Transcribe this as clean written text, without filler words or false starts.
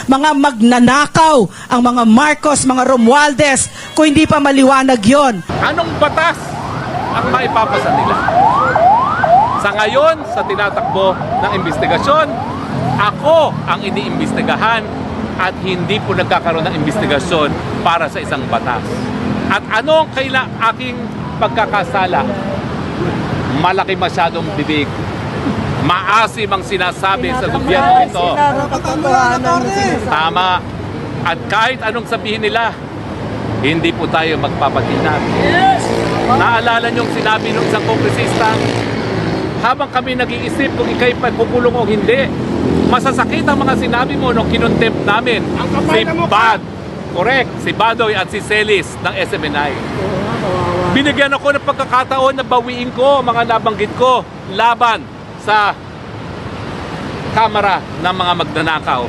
mga magnanakaw, ang mga Marcos, mga Romualdez, kung hindi pa maliwanag yon. Anong batas ang maipapasa nila? Sa ngayon, sa tinatakbo ng investigasyon, ako ang iniimbestigahan at hindi po nagkakaroon ng investigasyon para sa isang batas. At anong aking pagkakasala? Malaki masyadong bibig. Maasim ang sinasabi sa gobyerno ito. Tama. At kahit anong sabihin nila, hindi po tayo magpapatinag. Naalala niyong sinabi ng isang kongresista, habang kami nag-iisip kung ikay pagpupulong o hindi, masasakit ang mga sinabi mo nung kinontempt namin. Si Bad, correct, si Badoy at si Celis ng SMNI. Binigyan ako ng pagkakataon na bawiin ko mga nabanggit ko laban sa Kamara ng mga magnanakaw.